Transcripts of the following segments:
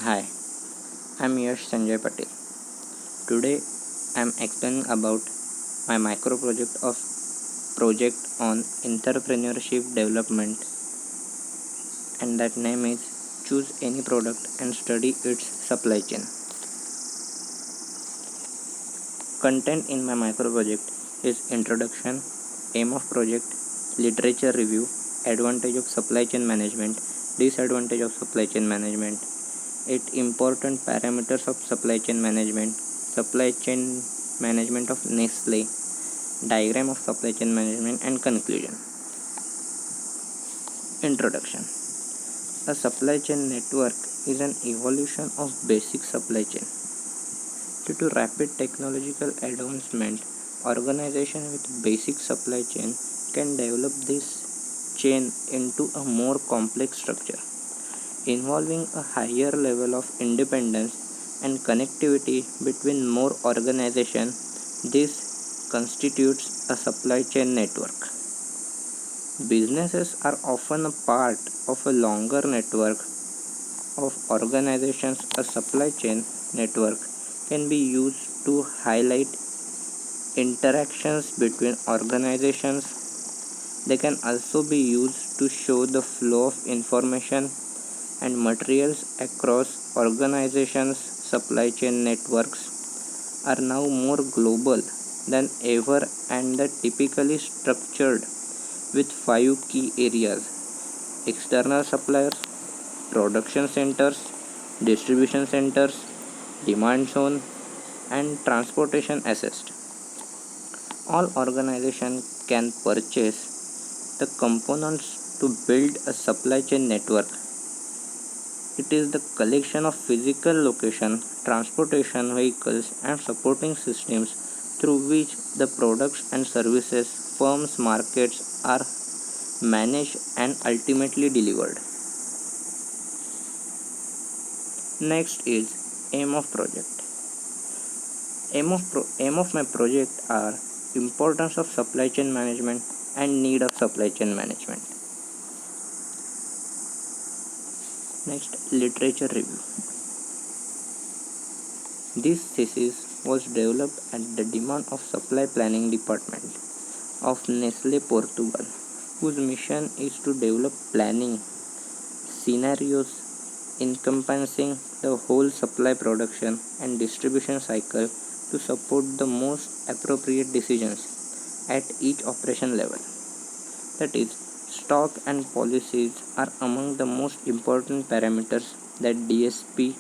Hi, I'm Yash Sanjay Patel. Today I'm explaining about my micro project on entrepreneurship development, and that name is choose any product and study its supply chain. Content in my micro project is introduction, aim of project, literature review, advantage of supply chain management, disadvantage of supply chain management, 8 important parameters of supply chain management of Nestle, diagram of supply chain management, and conclusion. Introduction. A supply chain network is an evolution of basic supply chain. Due to rapid technological advancement, organization with basic supply chain can develop this chain into a more complex structure, involving a higher level of independence and connectivity between more organizations. This constitutes a supply chain network. Businesses are often a part of a longer network of organizations. A supply chain network can be used to highlight interactions between organizations. They can also be used to show the flow of information and materials across organizations. Supply chain networks are now more global than ever and are typically structured with 5 key areas: external suppliers, production centers, distribution centers, demand zone, and transportation assets. All organizations can purchase the components to build a supply chain network. It is the collection of physical location, transportation vehicles, and supporting systems through which the products and services firms markets are managed and ultimately delivered. Next is aim of project. Aim of my project are importance of supply chain management and need of supply chain management. Next, literature review. This thesis was developed at the demand of supply planning department of Nestle Portugal, whose mission is to develop planning scenarios encompassing the whole supply production and distribution cycle to support the most appropriate decisions at each operation level. That is, stock and policies are among the most important parameters that DSP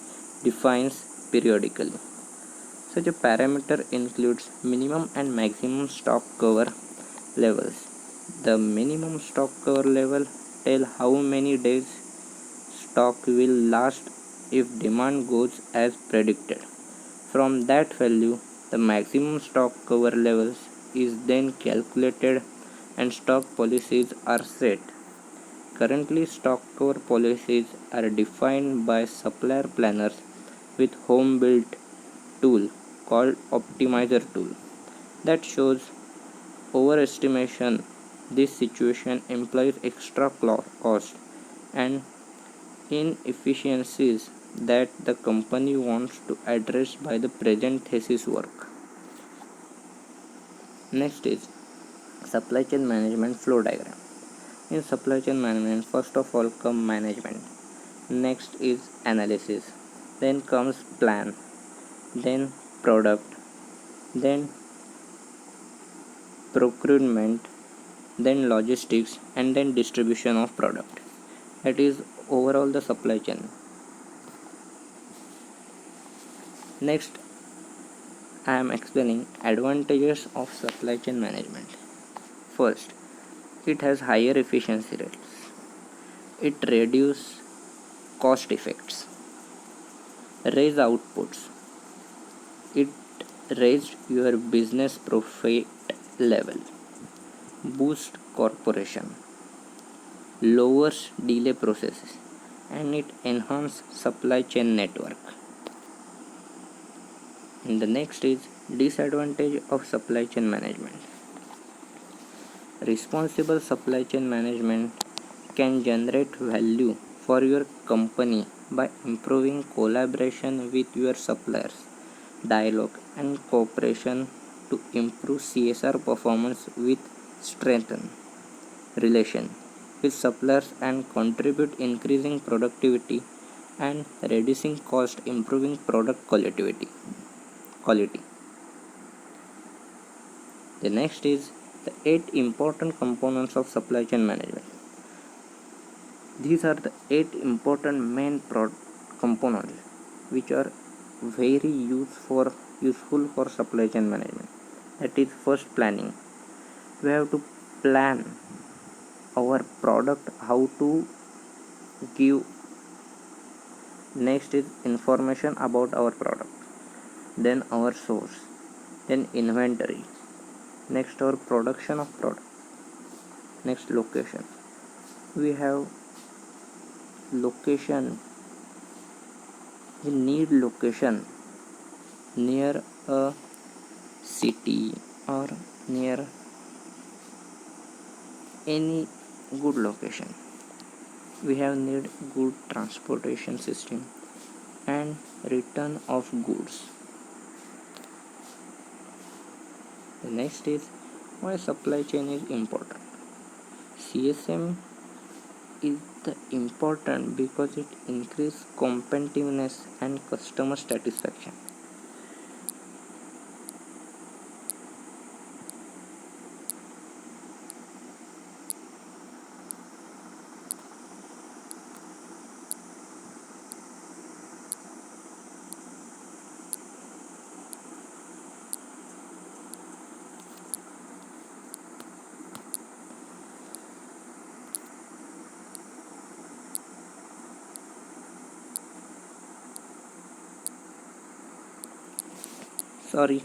defines periodically. Such a parameter includes minimum and maximum stock cover levels. The minimum stock cover level tells how many days stock will last if demand goes as predicted. From that value, the maximum stock cover levels is then calculated and stock policies are set. Currently, stock cover policies are defined by supplier planners with home-built tool called optimizer tool that shows overestimation. This situation implies extra cost and inefficiencies that the company wants to address by the present thesis work. Next is supply chain management flow diagram. In supply chain management, first of all come management, next is analysis, then comes plan, then product, then procurement, then logistics, and then distribution of product. That is overall the supply chain. Next, I am explaining advantages of supply chain management. First, it has higher efficiency rates. It reduces cost effects, raise outputs. It raised your business profit level, boost corporation, lowers delay processes, and it enhances supply chain network. And the next is disadvantage of supply chain management. Responsible supply chain management can generate value for your company by improving collaboration with your suppliers, dialogue and cooperation to improve CSR performance with strengthen relation with suppliers and contribute increasing productivity and reducing cost, improving product quality. The next is the 8 important components of supply chain management. These are the 8 important main components which are very useful for supply chain management. That is first, planning. We have to plan our product, how to give. Next is information about our product, then our source, then inventory, next our production of product, next location. We have location. We need location near a city or near any good location. We have need good transportation system and return of goods. The next is why supply chain is important. CSM is the important because it increases competitiveness and customer satisfaction. Sorry,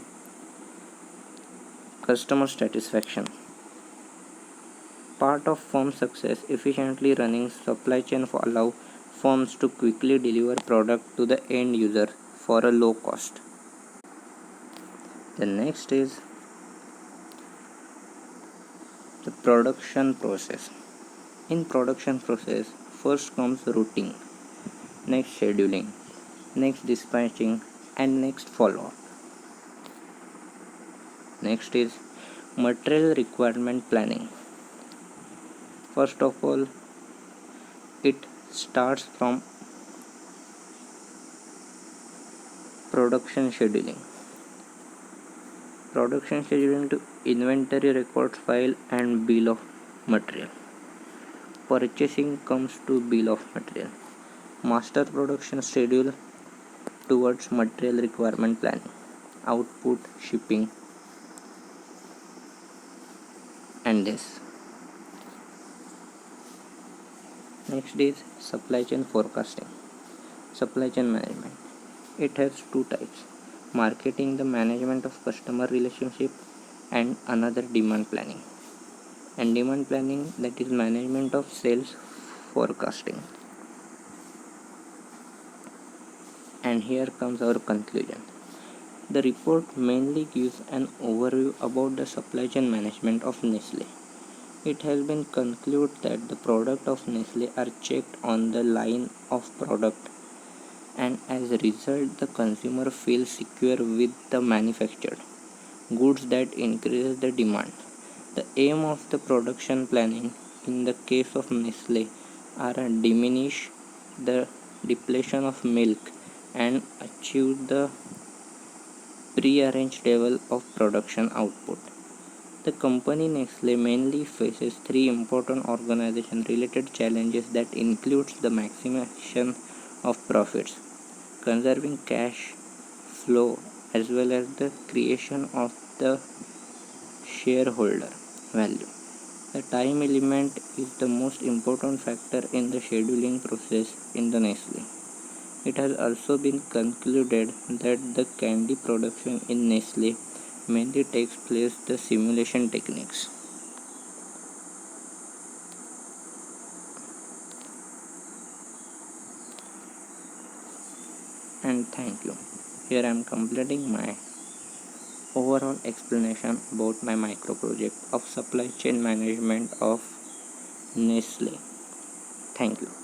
customer satisfaction. Part of firm success, efficiently running supply chain allow firms to quickly deliver product to the end user for a low cost. The next is the production process. In production process, first comes routing, next scheduling, next dispatching, and next follow-up. Next is material requirement planning. First of all, it starts from production scheduling. Production scheduling to inventory records file and bill of material. Purchasing comes to bill of material. Master production schedule towards material requirement planning, output, shipping, and this. Next is supply chain forecasting. Supply chain management. It has two types: marketing, the management of customer relationship, and another demand planning. And demand planning, that is management of sales forecasting. And here comes our conclusion. The report mainly gives an overview about the supply chain management of Nestle. It has been concluded that the product of Nestle are checked on the line of product, and as a result the consumer feels secure with the manufactured goods that increases the demand. The aim of the production planning in the case of Nestle are to diminish the depletion of milk and achieve the prearranged level of production output. The company Nestle mainly faces three important organization related challenges that includes the maximization of profits, conserving cash flow, as well as the creation of the shareholder value. The time element is the most important factor in the scheduling process in the Nestle. It has also been concluded that the candy production in Nestle mainly takes place the simulation techniques. And thank you. Here I am completing my overall explanation about my micro project of supply chain management of Nestle. Thank you.